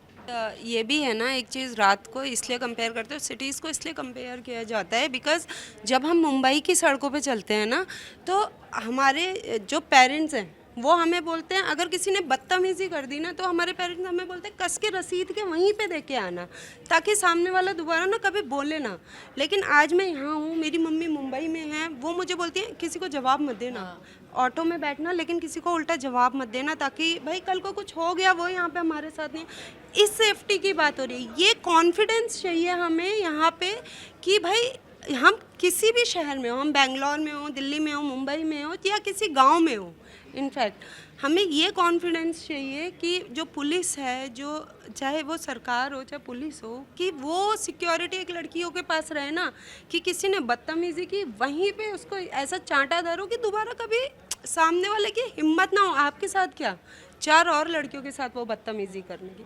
S2: ये भी है ना एक चीज़, रात को इसलिए कंपेयर करते हो, सिटीज़ को इसलिए कंपेयर किया जाता है बिकॉज जब हम मुंबई की सड़कों पे चलते हैं ना, तो हमारे जो पेरेंट्स हैं वो हमें बोलते हैं, अगर किसी ने बदतमीज़ी कर दी ना तो हमारे पेरेंट्स हमें बोलते हैं कस के रसीद के वहीं पे दे के आना, ताकि सामने वाला दोबारा ना कभी बोले ना। लेकिन आज मैं यहाँ हूँ, मेरी मम्मी मुंबई में है, वो मुझे बोलती है किसी को जवाब मत देना, ऑटो में बैठना लेकिन किसी को उल्टा जवाब मत देना, ताकि भाई कल को कुछ हो गया वो यहाँ पे हमारे साथ नहीं है। इस सेफ्टी की बात हो रही है, ये कॉन्फिडेंस चाहिए हमें यहाँ पे कि भाई हम किसी भी शहर में हो, हम बेंगलोर में हो, दिल्ली में हो, मुंबई में हो या किसी गांव में हो, इनफैक्ट हमें ये कॉन्फिडेंस चाहिए कि जो पुलिस है, जो चाहे वो सरकार हो चाहे पुलिस हो, कि वो सिक्योरिटी एक लड़कियों के पास रहे ना, कि किसी ने बदतमीज़ी की वहीं पे उसको ऐसा चांटा धरो कि दोबारा कभी सामने वाले की हिम्मत ना हो आपके साथ क्या 4 और लड़कियों के साथ वो बदतमीज़ी करने की।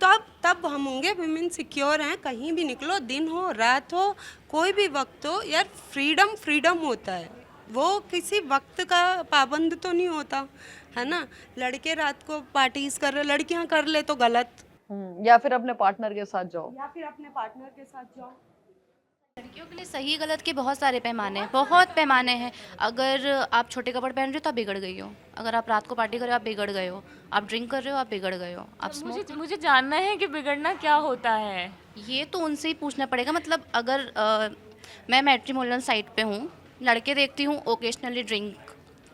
S2: तब हम होंगे विमेन सिक्योर हैं, कहीं भी निकलो, दिन हो रात हो कोई भी वक्त हो, यार फ्रीडम होता है, वो किसी वक्त का पाबंद तो नहीं होता है ना। लड़के रात को पार्टीज कर रहे, लड़कियां कर ले तो गलत,
S3: या फिर अपने पार्टनर के साथ जाओ।
S2: या फिर अपने पार्टनर के साथ जाओ।
S5: लड़कियों के लिए सही गलत के बहुत सारे पैमाने हैं, बहुत पैमाने हैं। अगर आप छोटे कपड़े पहन रहे हो तो आप बिगड़ गई हो, अगर आप रात को पार्टी कर रहे हो आप बिगड़ गए हो, आप ड्रिंक कर रहे हो आप बिगड़ गए हो, आप
S1: मुझे जानना है कि बिगड़ना क्या होता है।
S5: ये तो उनसे ही पूछना पड़ेगा। मतलब अगर मैं मैट्रिमोनियल साइट पे हूँ, लड़के देखती हूँ occasionally drink,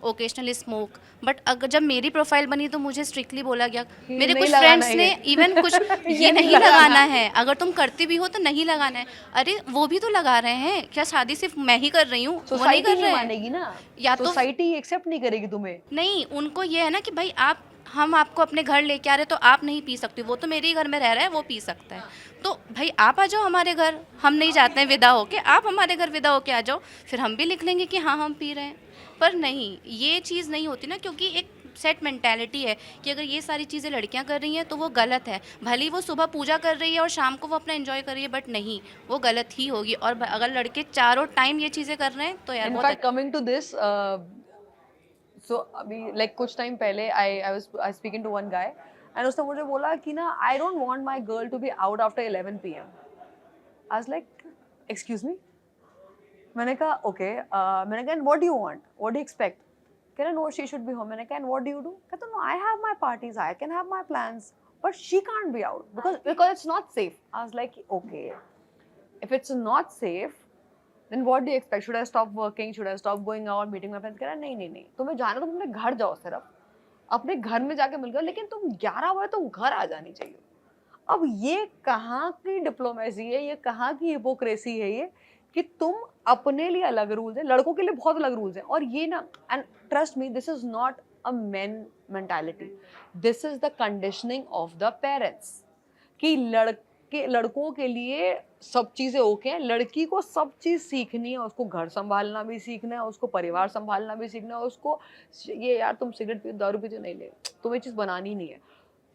S5: occasionally smoke, but अगर जब मेरी प्रोफाइल बनी तो मुझे स्ट्रिक्टली बोला गया, मेरे
S3: नहीं
S5: कुछ
S3: लगाना
S5: फ्रेंड्स
S3: है
S5: ने
S3: ये।
S5: इवन कुछ ये नहीं लगाना है, अगर तुम करती भी हो तो नहीं लगाना है। अरे वो भी तो लगा रहे हैं, क्या शादी सिर्फ मैं ही कर रही हूँ, वो नहीं
S3: सोसाइटी
S5: कर
S3: नहीं
S5: रहे हैं?
S3: मानेगी ना,
S5: या तो
S3: सोसाइटी एक्सेप्ट नहीं करेगी तुम्हें।
S5: नहीं, उनको ये है ना कि भाई आप, हम आपको अपने घर लेके आ रहे तो आप नहीं पी सकती, वो तो मेरे ही घर में रह रहा है, वो पी सकता है, तो भाई आप आ जाओ हमारे घर, हम नहीं जाते हैं विदा होके, आप हमारे घर विदा होके आ जाओ, फिर हम भी लिख लेंगे कि हाँ हम पी रहे हैं। पर नहीं, ये चीज़ नहीं होती ना, क्योंकि एक सेट मेंटालिटी है कि अगर ये सारी चीज़ें लड़कियां कर रही हैं तो वो गलत है। भले ही वो सुबह पूजा कर रही है और शाम को वो अपना एंजॉय कर रही है, बट नहीं, वो गलत ही होगी। और अगर लड़के चारों टाइम ये चीज़ें कर रहे हैं तो यार बहुत
S3: in fact coming to this, so अभी लाइक कुछ टाइम पहले I speaking to one guy and उसने मुझे बोला कि ना I don't want my girl to be out after 11 PM। I was like excuse me. मैंने कहा ओके, मैंने कहा what do you want, what do you expect? कहना no she should be home. मैंने कहा व्हाट डू यू डू? कहता no I have my parties, I can have my plans, but she can't be out because it's not safe. I was like okay, if it's not safe then what do you expect? Should I stop working? Should I stop going out, meeting my friends? कह रहा नहीं नहीं नहीं, तुम्हें जाना तो तुम अपने घर जाओ, सिर्फ अपने घर में जाके मिल गए, लेकिन तुम 11 बजे तो घर आ जानी चाहिए। अब ये कहाँ की डिप्लोमेसी है, ये कहाँ की हिपोक्रेसी है ये, कि तुम अपने लिए अलग रूल्स हैं, लड़कों के लिए बहुत अलग रूल्स हैं। और ये ना, and trust me, this is not a main mentality, this is the conditioning of the parents, कि लड़कों के लिए सब चीज़ें ओके हैं, लड़की को सब चीज़ सीखनी है, उसको घर संभालना भी सीखना है, उसको परिवार संभालना भी सीखना है, उसको ये यार तुम सिगरेट पी दारू पीते नहीं, ले तुम्हें चीज़ बनानी नहीं है।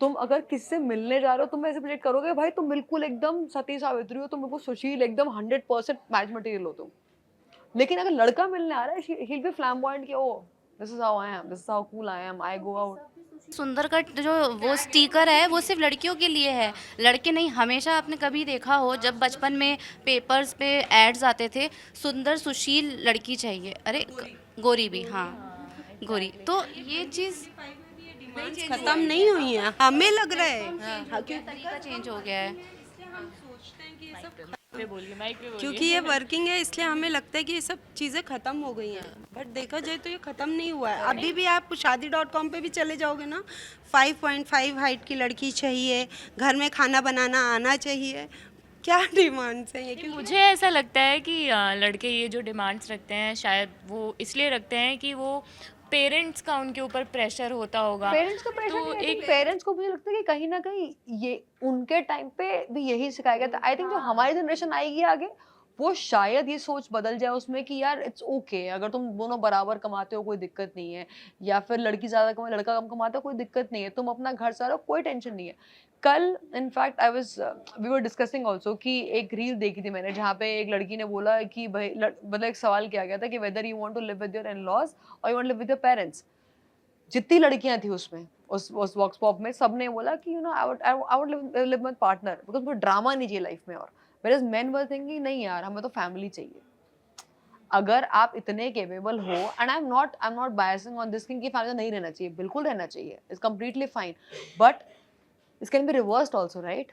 S3: तुम अगर किसी से मिलने जा रहे हो, तुम ऐसे प्रोजेक्ट करोगे भाई तुम बिल्कुल एकदम सती सावित्री हो, तुम बिल्कुल सुशील, एकदम 100% मैच मटेरियल हो तुम। लेकिन अगर लड़का मिलने आ रहा है, ही विल बी फ्लैम्बॉयंट कि oh this is how I am, this is how cool I am, I go out.
S5: सुंदर का जो वो स्टिकर है वो सिर्फ लड़कियों के लिए है, लड़के नहीं। हमेशा आपने कभी देखा हो जब बचपन में पेपर्स पे एड्स आते थे, सुंदर सुशील लड़की चाहिए, अरे गोरी भी, हाँ गोरी, तो ये चीज़
S2: खत्म नहीं हुई है, हमें लग रहा है
S5: तरीका चेंज हो गया है।
S2: क्योंकि ये वर्किंग है इसलिए हमें लगता है कि ये सब चीज़ें ख़त्म हो गई हैं, बट देखा जाए तो ये ख़त्म नहीं हुआ है। अभी भी आप शादी.com पे भी चले जाओगे ना, 5.5 हाइट की लड़की चाहिए, घर में खाना बनाना आना चाहिए, क्या डिमांड्स हैं ये? क्योंकि
S1: मुझे ऐसा लगता है कि लड़के ये जो डिमांड्स रखते हैं शायद वो इसलिए रखते हैं कि वो पेरेंट्स का उनके ऊपर प्रेशर होता होगा।
S3: पेरेंट्स का प्रेशर
S1: तो
S3: नहीं,
S1: एक
S3: पेरेंट्स को मुझे लगता है कि कहीं ना कहीं ये उनके टाइम पे भी यही सिखाया गया था। आई थिंक जो हमारी जनरेशन आएगी आगे, वो शायद ये सोच बदल जाए उसमें कि यार इट्स ओके, अगर तुम दोनों बराबर कमाते हो कोई दिक्कत नहीं है, या फिर लड़की ज्यादा कमाए लड़का कम कमाता हो कोई दिक्कत नहीं है, तुम अपना घर चलाओ कोई टेंशन नहीं है। कल in fact we were discussing also कि एक रील देखी थी मैंने जहाँ पे एक लड़की ने बोला कि भाई मतलब एक सवाल किया गया था कि whether you want to live with your in laws और you want live with your parents. जितनी लड़कियां थी उसमें उस वॉक्स पॉप में, सबने बोला कि you know I would live with partner because मुझे ड्रामा नहीं चाहिए लाइफ में। और व्हेयरएज मेन वर थिंकिंग नहीं यार, हमें तो फैमिली चाहिए। अगर आप इतने केपेबल हो, and I am not biasing on this thing कि फैमिली नहीं रहना चाहिए, बिल्कुल रहना चाहिए, it's completely fine, but this can be reversed also, right?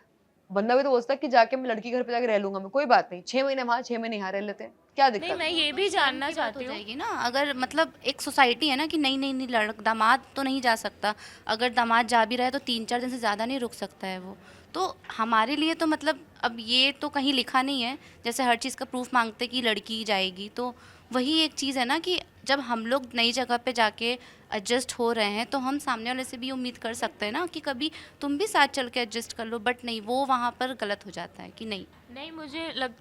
S3: बंदा भी तो सोचता है कि जाके मैं लड़की घर पे जाके रह लूंगा, मैं कोई बात नहीं, 6 महीने वहां 6 महीने यहाँ रह लेते हैं, क्या
S1: नहीं,
S3: दिक्कत?
S1: मैं ये भी जानना
S5: की बात हो
S1: चाहती हूँ।
S5: जाएगी ना, अगर मतलब एक सोसाइटी है ना कि नहीं नहीं नहीं दामाद तो नहीं जा सकता, अगर दामाद जा भी रहा है तो 3-4 दिन से ज़्यादा नहीं रुक सकता है वो। तो हमारे लिए तो मतलब अब ये तो कहीं लिखा नहीं है, जैसे हर चीज़ का प्रूफ मांगते कि लड़की जाएगी, तो वही एक चीज़ है ना कि जब हम लोग नई जगह पे जाके एडजस्ट हो रहे हैं तो हम सामने वाले से भी उम्मीद कर सकते हैं ना कि कभी तुम भी साथ चल के एडजस्ट कर लो, बट नहीं, वो वहाँ पर गलत हो जाता है कि नहीं।
S1: नहीं,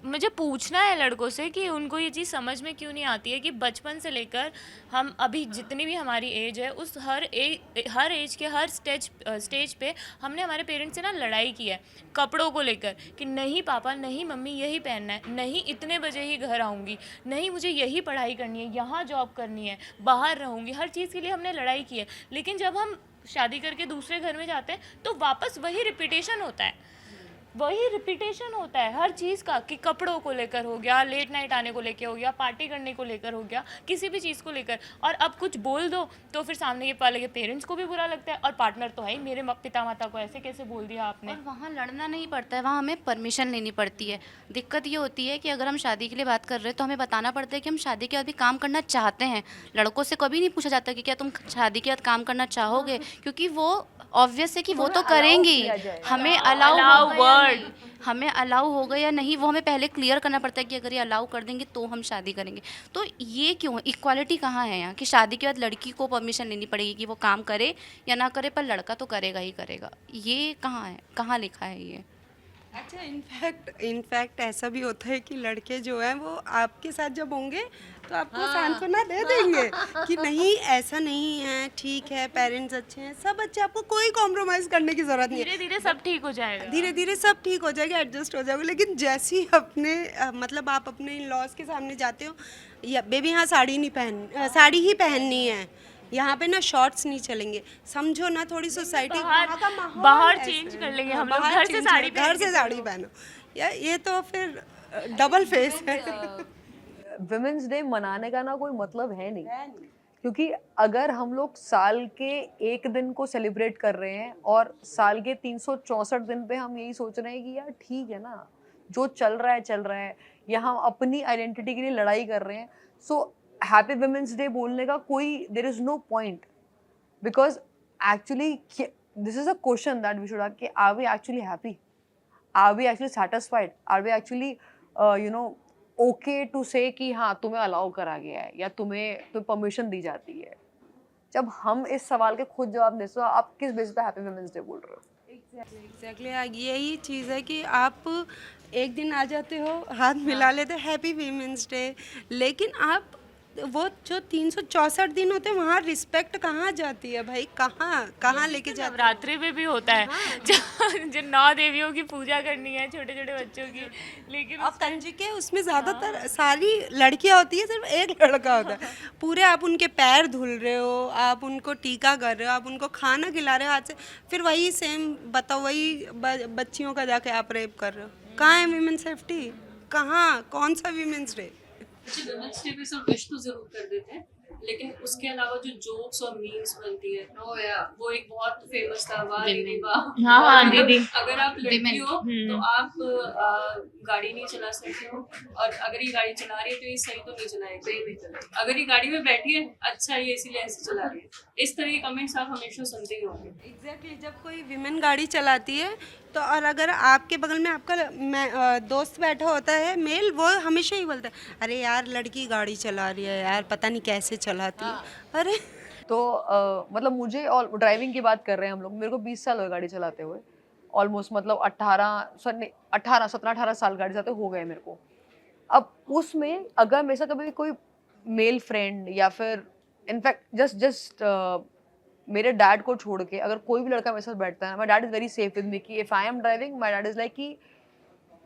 S1: मुझे पूछना है लड़कों से कि उनको ये चीज़ समझ में क्यों नहीं आती है कि बचपन से लेकर हम अभी जितनी भी हमारी एज है, उस हर एज के हर स्टेज पे हमने हमारे पेरेंट्स से ना लड़ाई की है कपड़ों को लेकर कि नहीं पापा, नहीं मम्मी, यही पहनना है, नहीं इतने बजे ही घर आऊँगी, नहीं मुझे यही पढ़ाई करनी है, यहाँ जॉब करनी है, बाहर रहूँगी, हर चीज़ के लिए हमने लड़ाई की है। लेकिन जब हम शादी करके दूसरे घर में जाते हैं तो वापस वही रिपीटेशन होता है, वही रिपीटेशन होता है हर चीज़ का, कि कपड़ों को लेकर हो गया, लेट नाइट आने को लेकर हो गया, पार्टी करने को लेकर हो गया, किसी भी चीज़ को लेकर। और अब कुछ बोल दो तो फिर सामने के वाले के पेरेंट्स को भी बुरा लगता है, और पार्टनर तो है ही, मेरे पिता माता को ऐसे कैसे बोल दिया आपने।
S5: और वहाँ लड़ना नहीं पड़ता है, वहाँ हमें परमिशन लेनी पड़ती है। दिक्कत ये होती है कि अगर हम शादी के लिए बात कर रहे हैं तो हमें बताना पड़ता है कि हम शादी के बाद भी काम करना चाहते हैं। लड़कों से कभी नहीं पूछा जाता कि क्या तुम शादी के बाद काम करना चाहोगे, क्योंकि वो ऑब्वियस है कि वो तो करेंगी, हमें अलाउ हमें अलाउ हो गया या नहीं वो हमें पहले क्लियर करना पड़ता है कि अगर ये अलाउ कर देंगे तो हम शादी करेंगे। तो ये क्यों, इक्वालिटी कहाँ है यहाँ कि शादी के बाद लड़की को परमिशन लेनी पड़ेगी कि वो काम करे या ना करे, पर लड़का तो करेगा ही करेगा? ये कहाँ है, कहाँ लिखा है ये?
S2: अच्छा, इनफैक्ट ऐसा भी होता है कि लड़के जो हैं वो आपके साथ जब होंगे तो आपको सांत्वना दे देंगे कि नहीं ऐसा नहीं है, ठीक है, पेरेंट्स अच्छे हैं, सब अच्छे, आपको कोई कॉम्प्रोमाइज़ करने की ज़रूरत नहीं है,
S1: धीरे धीरे सब ठीक हो जाएगा,
S2: धीरे धीरे सब ठीक हो जाएगा, एडजस्ट हो जाएगा। लेकिन जैसे ही अपने मतलब आप अपने इन लॉज के सामने जाते हो, या बेबी हाँ साड़ी ही पहननी है, यहाँ पे ना शॉर्ट्स नहीं चलेंगे, समझो ना, थोड़ी सोसाइटी
S1: बाहर चेंज कर लेंगे हम लोग, घर से साड़ी
S2: पहनो, या ये तो फिर डबल फेस है।
S3: विमेंस डे मनाने का ना कोई मतलब है नहीं, क्योंकि अगर हम लोग साल के एक दिन को सेलिब्रेट कर रहे हैं और साल के 364 दिन पे हम यही सोच रहे हैं कि यार ठीक है ना, जो चल रहा है, या हम अपनी आइडेंटिटी के लिए लड़ाई कर रहे हैं, सो हैप्पी विमेंस डे बोलने का कोई there is no point, because actually this is a question that we should ask कि are we actually happy, are we actually satisfied, are we actually you know okay to say कि हाँ तुम्हें allow करा गया है या तुम्हें permission दी जाती है। जब हम इस सवाल के खुद जवाब दे, तो आप किस बेसिस पे हैप्पी वुमेन्स डे बोल रहे हो?
S2: एग्जैक्टली यही चीज़ है कि आप एक दिन आ जाते हो, हाथ मिला लेते हैप्पी वीमेंस डे, लेकिन आप वो जो 364 दिन होते हैं वहाँ रिस्पेक्ट कहाँ जाती है भाई, कहाँ लेके जाते हैं?
S1: नवरात्रि में भी होता है जो 9 देवियों की पूजा करनी है, छोटे छोटे बच्चों की, लेकिन
S2: और कंजके उसमें ज़्यादातर सारी लड़कियाँ होती है, सिर्फ एक लड़का होता है, पूरे आप उनके पैर धुल रहे हो, आप उनको टीका कर रहे हो, आप उनको खाना खिला रहे हो हाथ से, फिर वही सेम बताओ, वही बच्चियों का जाके आप रेप कर रहे हो। कहाँ है वीमेन सेफ्टी, कहाँ, कौन सा वीमेंस डे?
S4: वुमेन्स डे पे सब विश तो जरूर कर देते हैं, लेकिन उसके अलावा जो जोक्स और मीम्स बनती है वो एक बहुत फेमस था, वाह दीदी वाह।
S1: हाँ दीदी,
S4: अगर आप लड़की हो तो आप गाड़ी नहीं चला सकते हो, और अगर ये गाड़ी चला रही है तो ये सही तो नहीं चलाएगी, अगर ये गाड़ी में बैठी है अच्छा ये इसीलिए ऐसे चला रही है, इस तरह के कमेंट्स आप हमेशा सुनते ही होंगे।
S2: एग्जैक्टली जब कोई विमेन गाड़ी चलाती है तो, और अगर आपके बगल में आपका दोस्त बैठा होता है मेल, वो हमेशा ही बोलता है अरे यार लड़की गाड़ी चला रही है यार, पता नहीं कैसे चलाती है। अरे
S3: तो मतलब मुझे, और ड्राइविंग की बात कर रहे हैं हम लोग, मेरे को 20 साल हो गए गाड़ी चलाते हुए ऑलमोस्ट, मतलब 17-18 साल गाड़ी चलाते हो गए मेरे को। अब उसमें अगर मेरे साथ कभी कोई मेल फ्रेंड या फिर इनफैक्ट जस्ट मेरे डैड को छोड़ के अगर कोई भी लड़का मेरे साथ बैठता है, my dad is very safe with me कि if I am driving, my dad is like कि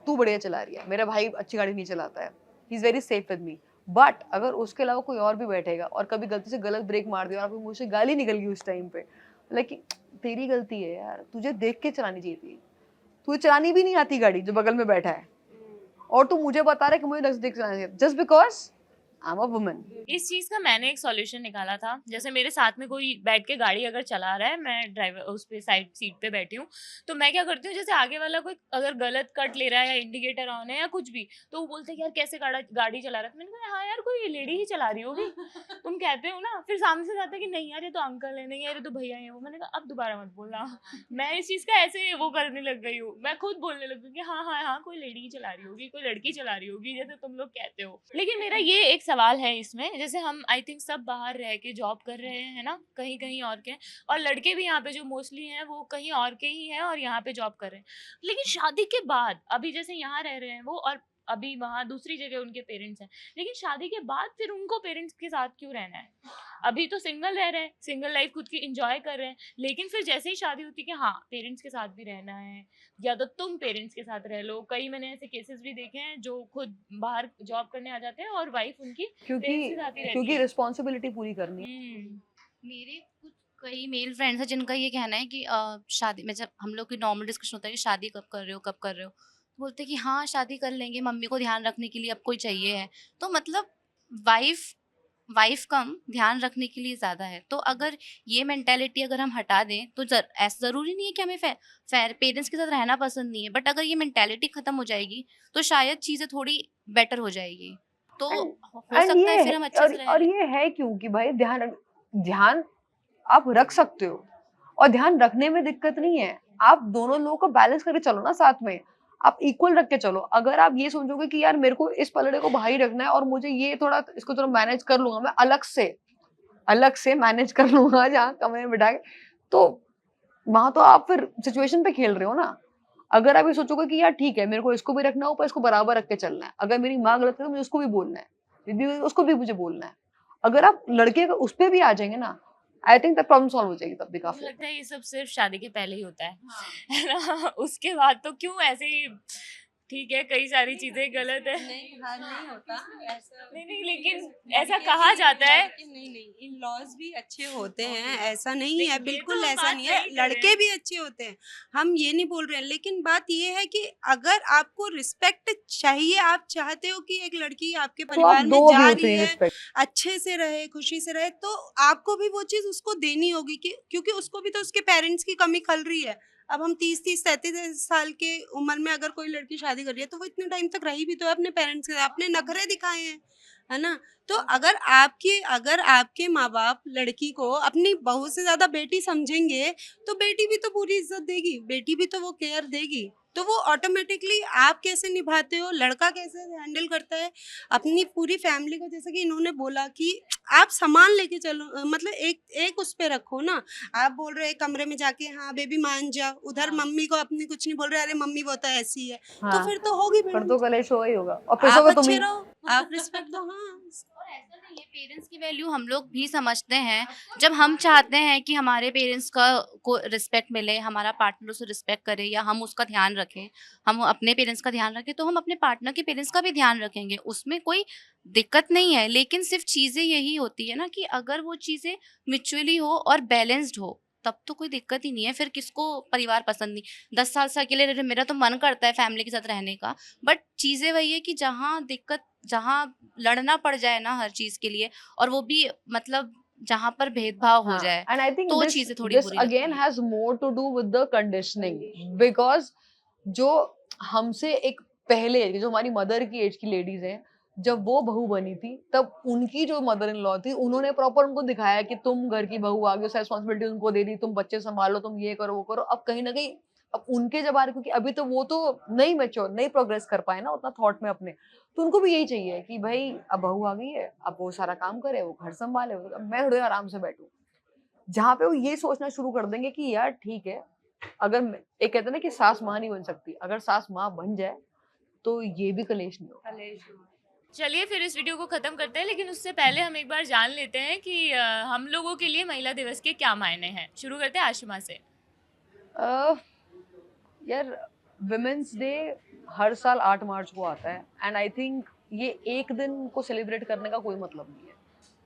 S3: तू बढ़िया चला रही है, मेरा भाई अच्छी गाड़ी नहीं चलाता है, he is very safe with me. But अगर उसके अलावा कोई और भी बैठेगा और कभी गलती से गलत ब्रेक मार दिया और आपको मुझसे गाली निकल गई उस टाइम पे, लाइक तेरी गलती है यार, तुझे देख के चलानी चाहिए थी, तुझे चलानी भी नहीं आती गाड़ी जो बगल में बैठा है, और तू मुझे बता रहा है कि मुझे देख चलानी चाहिए just because I am a woman.
S1: इस चीज़ का मैंने एक सॉल्यूशन निकाला था। जैसे मेरे साथ में कोई बैठ के गाड़ी अगर चला रहा है, मैं ड्राइवर उस पे साइड सीट पे बैठी हूँ, तो मैं क्या करती हूँ, जैसे आगे वाला कोई अगर गलत कट ले रहा है या इंडिकेटर ऑन है या कुछ भी, तो वो बोलते हैं कि यार कैसे गाड़ी चला रहा है। तो मैंने कहा हाँ यार, कोई लेडी ही चला रही होगी, तुम कहते हो ना। फिर सामने से जाता है कि नहीं यार ये तो अंकल है, नहीं यार ये तो भैया है। वो मैंने कहा अब दोबारा मत बोलना। मैं इस चीज़ का ऐसे वो करने लग गई हूँ, मैं खुद बोलने लग गई कि हाँ हाँ हाँ कोई लेडी ही चला रही होगी, कोई लड़की चला रही होगी, जैसे तुम लोग कहते हो। लेकिन मेरा ये एक सवाल है इसमें, जैसे हम आई थिंक सब बाहर रह के जॉब कर रहे हैं ना, कहीं कहीं और के, और लड़के भी यहाँ पे जो मोस्टली हैं वो कहीं और के ही हैं और यहाँ पे जॉब कर रहे हैं। लेकिन शादी के बाद अभी जैसे यहाँ रह रहे हैं वो, और अभी वहाँ दूसरी जगह उनके पेरेंट्स हैं, लेकिन शादी के बाद फिर उनको पेरेंट्स के साथ क्यों रहना है? अभी तो सिंगल रह रहे हैं, सिंगल लाइफ खुद की एंजॉय कर रहे हैं, लेकिन फिर जैसे ही शादी होती है कि हाँ पेरेंट्स के साथ भी रहना है, या तो तुम पेरेंट्स के साथ रह लो। कई मैंने ऐसे केसेस भी देखे हैं जो खुद बाहर जॉब करने आ जाते हैं और वाइफ उनकी पेरेंट्स के साथ ही रहती
S3: क्योंकि
S1: है।
S3: रिस्पॉन्सिबिलिटी पूरी करनी है।
S5: मेरे कुछ कई मेल फ्रेंड्स हैं जिनका ये कहना है कि शादी में जब हम लोग की नॉर्मल डिस्कशन होता है कि शादी कब कर रहे हो, कब कर रहे हो, तो बोलते हैं कि हाँ शादी कर लेंगे, मम्मी को ध्यान रखने के लिए अब कोई चाहिए है। तो मतलब वाइफ वाइफ कम ध्यान रखने के लिए ज़्यादा है। तो अगर ये मेंटेलिटी अगर हम हटा दें तो ऐसा ज़रूरी नहीं है कि हमें पेरेंट्स के साथ रहना पसंद नहीं है, बट अगर ये मेंटेलिटी ख़त्म हो जाएगी तो शायद चीज़ें थोड़ी बेटर हो जाएगी। तो हो
S3: एंड
S5: सकता
S3: ये
S5: है फिर हम अच्छे से रह
S3: और
S5: लें।
S3: ये है क्यों कि भाई ध्यान आप रख सकते हो, और ध्यान रखने में दिक्कत नहीं है, आप दोनों लोगों को बैलेंस करके चलो ना साथ में, आप इक्वल रख के चलो। अगर आप ये सोचोगे कि यार मेरे को इस पलड़े को भारी रखना है और मुझे ये थोड़ा इसको थोड़ा मैनेज कर लूंगा, मैं अलग से मैनेज कर लूंगा जहाँ कमरे में बिठा के, तो वहां तो आप फिर सिचुएशन पे खेल रहे हो ना। अगर आप ये सोचोगे कि यार ठीक है मेरे को इसको भी रखना है, ऊपर इसको बराबर रख के चलना है, अगर मेरी माँ गलत है तो मुझे उसको भी बोलना है, दीदी उसको भी मुझे बोलना है, अगर आप लड़के उस पे भी आ जाएंगे ना, I think the problem solve हो जाएगी तब भी
S1: मुझे
S3: काफी।
S1: लगता है ये सब सिर्फ शादी के पहले ही होता है। है ना? उसके बाद तो क्यों ऐसे ही, ठीक है कई सारी चीजें गलत है।
S2: नहीं हाँ नहीं होता ऐसा।
S1: नहीं लेकिन ऐसा कहा जाता है।
S2: नहीं इन लॉज भी अच्छे होते हैं, ऐसा नहीं
S1: नहीं,
S2: है,
S1: ये
S2: बिल्कुल
S1: तो
S2: ऐसा
S1: बात
S2: नहीं है,
S1: सही कर रहे
S2: लड़के
S1: हैं।
S2: भी अच्छे होते हैं, हम ये नहीं बोल रहे हैं, लेकिन बात ये है कि अगर आपको रिस्पेक्ट चाहिए, आप चाहते हो कि एक लड़की आपके
S3: तो आप
S2: परिवार में
S3: दो भी
S2: जा
S3: होते
S2: रही
S3: हैं
S2: है,
S3: रिस्पेक्ट।
S2: अच्छे से रहे, खुशी से रहे, तो आपको भी वो चीज उसको देनी होगी कि क्योंकि उसको भी तो उसके पेरेंट्स की कमी खल रही है। अब हम 30-33 साल के उम्र में अगर कोई लड़की शादी कर रही है तो वो इतने टाइम तक रही भी तो है अपने पेरेंट्स के साथ, अपने नखरे दिखाए हैं, है ना। तो अगर आपके माँ बाप लड़की को अपनी बहू से ज्यादा बेटी समझेंगे तो बेटी भी तो पूरी इज्जत देगी, बेटी भी तो वो केयर देगी, तो वो ऑटोमेटिकली आप कैसे निभाते हो, लड़का कैसे हैंडल करता है अपनी पूरी फैमिली को, जैसे कि इन्होंने बोला कि आप सामान लेके चलो, मतलब एक उस पे रखो ना। आप बोल रहे हैं कमरे में जाके हाँ बेबी मान जा, उधर मम्मी को अपनी कुछ नहीं बोल रहे, अरे मम्मी वो तो ऐसी है,
S3: हाँ,
S2: तो फिर तो होगी
S3: फिर
S2: मैडम,
S3: तो कलेश होगा ही होगा, और फिर
S2: आप
S3: सोगा तुम
S2: अच्छे
S3: ही।
S2: रहो, आप रिस्पेक्ट दो। हाँ
S5: और ऐसा नहीं है, पेरेंट्स की वैल्यू हम लोग भी समझते हैं। जब हम चाहते हैं कि हमारे पेरेंट्स का को रिस्पेक्ट मिले, हमारा पार्टनर उसे रिस्पेक्ट करे या हम उसका ध्यान रखें, हम अपने पेरेंट्स का ध्यान रखें, तो हम अपने पार्टनर के पेरेंट्स का भी ध्यान रखेंगे, उसमें कोई दिक्कत नहीं है। लेकिन सिर्फ चीज़ें यही होती है ना कि अगर वो चीज़ें म्यूचुअली हो और बैलेंस्ड हो तब तो कोई दिक्कत ही नहीं है। फिर किसको परिवार पसंद नहीं, 10 साल से अकेले रह रहे, मेरा तो मन करता है फैमिली के साथ रहने का, बट चीज़ें वही है कि जहाँ लड़ना पड़ जाए ना हर चीज़ के लिए, और वो भी मतलब जहाँ पर भेदभाव हो जाए,
S3: एंड आई थिंक
S5: तो
S3: दिस
S5: चीज़ें थोड़ी
S3: दिस
S5: बुरी लगती
S3: अगेन
S5: हैं।
S3: Has more to do with the conditioning, because जो हमसे एक पहले जो हमारी मदर की एज की लेडीज हैं, जब वो बहू बनी थी तब उनकी जो मदर इन लॉ थी उन्होंने प्रॉपर उनको दिखाया कि तुम घर की बहू आ गई, रिस्पॉन्सिबिलिटी उनको दे दी, तुम बच्चे संभालो, तुम ये करो वो करो। अब कहीं ना कहीं अब उनके जब आ रहे, क्योंकि अभी तो वो तो नहीं मैच्योर, नहीं प्रोग्रेस कर पाए ना उतना थॉट में अपने, तो उनको भी यही चाहिए कि भाई अब बहू आ गई है, अब वो सारा काम करे, वो घर संभाले, अब मैं थोड़े आराम से बैठूं। जहाँ पे वो ये सोचना शुरू कर देंगे कि यार ठीक है, एक कहते हैं ना कि सास माँ नहीं बन सकती, अगर सास माँ बन जाए तो ये भी कलेश नहीं होगा।
S1: चलिए फिर इस वीडियो को ख़त्म करते हैं, लेकिन उससे पहले हम एक बार जान लेते हैं कि हम लोगों के लिए महिला दिवस के क्या मायने हैं। शुरू करते हैं आशिमा से।
S3: अह, यार विमेंस डे हर साल 8 मार्च को आता है एंड आई थिंक ये एक दिन को सेलिब्रेट करने का कोई मतलब नहीं है।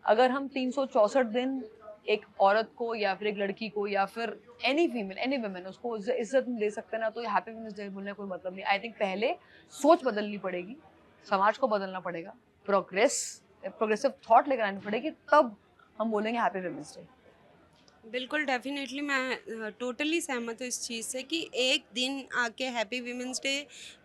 S3: अगर हम 364 दिन एक औरत को या फिर एक लड़की को या फिर एनी फीमेल एनी वुमेन उसको इज्जत दे सकते हैं ना, तो ये हैप्पी वुमेन्स डे बोलने का कोई मतलब नहीं। आई थिंक पहले सोच बदलनी पड़ेगी, समाज को बदलना पड़ेगा, प्रोग्रेसिव थॉट लेकर आनी पड़ेगी, तब हम बोलेंगे हैप्पी वुमेन्स डे।
S2: बिल्कुल डेफिनेटली मैं टोटली सहमत हूँ इस चीज़ से कि एक दिन आके हैप्पी वीमेंस डे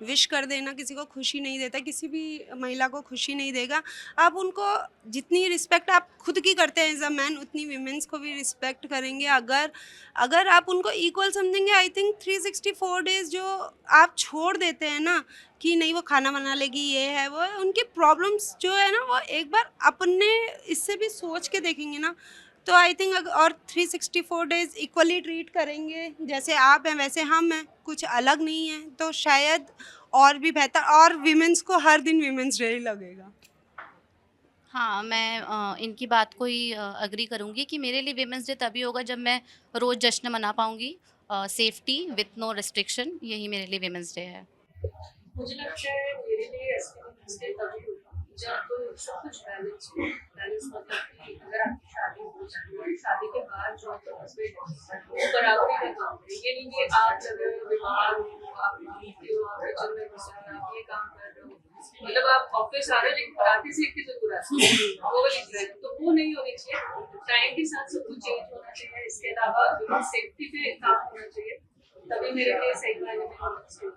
S2: विश कर देना किसी को खुशी नहीं देता, किसी भी महिला को खुशी नहीं देगा। आप उनको जितनी रिस्पेक्ट आप खुद की करते हैं एज अ मैन, उतनी वीमेंस को भी रिस्पेक्ट करेंगे। अगर आप उनको इक्वल समझेंगे, आई थिंक 364 डेज जो आप छोड़ देते हैं ना कि नहीं वो खाना बना लेगी, ये है वो है, उनकी प्रॉब्लम्स जो है ना वो एक बार अपने इससे भी सोच के देखेंगे ना, तो आई थिंक और 364 डेज इक्वली ट्रीट करेंगे, जैसे आप हैं वैसे हम हैं, कुछ अलग नहीं है, तो शायद और भी बेहतर, और वीमेंस को हर दिन वीमेंस डे ही लगेगा।
S5: हाँ, मैं इनकी बात को ही एग्री करूँगी कि मेरे लिए वीमेंस डे तभी होगा जब मैं रोज़ जश्न मना पाऊँगी, सेफ्टी विथ नो रिस्ट्रिक्शन, यही मेरे लिए वीमेंस डे है।
S4: मुझे लगता है मेरे लिए ऐसे तभी होगा जब सब कुछ बैलेंस हो। बैलेंस मतलब कि अगर आपकी शादी हो जाती है, शादी के बाद जो आपका हस्बैंड है वो बराबरी का काम करे। ये नहीं कि आप अगर बीमार हो, आप बीते हो, आप किचन में घुसे हो, आप ये काम कर रहे हो, मतलब आप ऑफिस आ रहे हो लेकिन आते से एक जरूर आते हो, वो वाली चीज़, तो वो नहीं होनी चाहिए। टाइम के साथ सब कुछ चेंज होना चाहिए। इसके अलावा सेफ्टी पे काम होना चाहिए, तभी मेरे लिए सही मायने में होना चाहिए।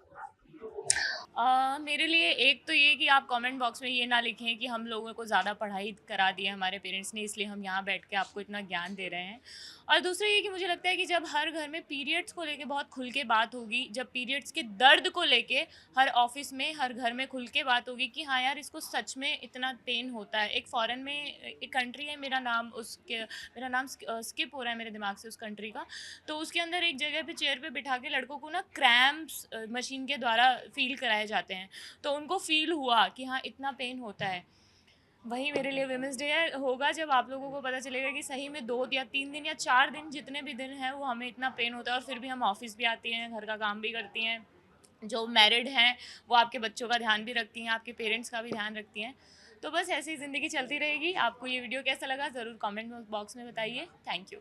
S1: मेरे लिए एक तो ये कि आप कमेंट बॉक्स में ये ना लिखें कि हम लोगों को ज़्यादा पढ़ाई करा दी है हमारे पेरेंट्स ने, इसलिए हम यहाँ बैठ के आपको इतना ज्ञान दे रहे हैं। और दूसरा ये कि मुझे लगता है कि जब हर घर में पीरियड्स को लेके बहुत खुल के बात होगी, जब पीरियड्स के दर्द को लेके हर ऑफिस में हर घर में खुल के बात होगी कि हाँ यार इसको सच में इतना पेन होता है। एक फ़ॉरेन में एक कंट्री है, मेरा नाम स्किप हो रहा है मेरे दिमाग से उस कंट्री का, तो उसके अंदर एक जगह पे चेयर पे बिठा के लड़कों को ना क्रैम्प्स मशीन के द्वारा फील कराए जाते हैं, तो उनको फील हुआ कि हाँ इतना पेन होता है। वही मेरे लिए विमेंस डे होगा जब आप लोगों को पता चलेगा कि सही में 2 या 3 दिन या 4 दिन जितने भी दिन हैं वो हमें इतना पेन होता है, और फिर भी हम ऑफिस भी आती हैं, घर का काम भी करती हैं। जो मैरिड हैं वो आपके बच्चों का ध्यान भी रखती हैं, आपके पेरेंट्स का भी ध्यान रखती हैं। तो बस ऐसी ज़िंदगी चलती रहेगी। आपको ये वीडियो कैसा लगा ज़रूर कमेंट बॉक्स में बताइए। Thank you.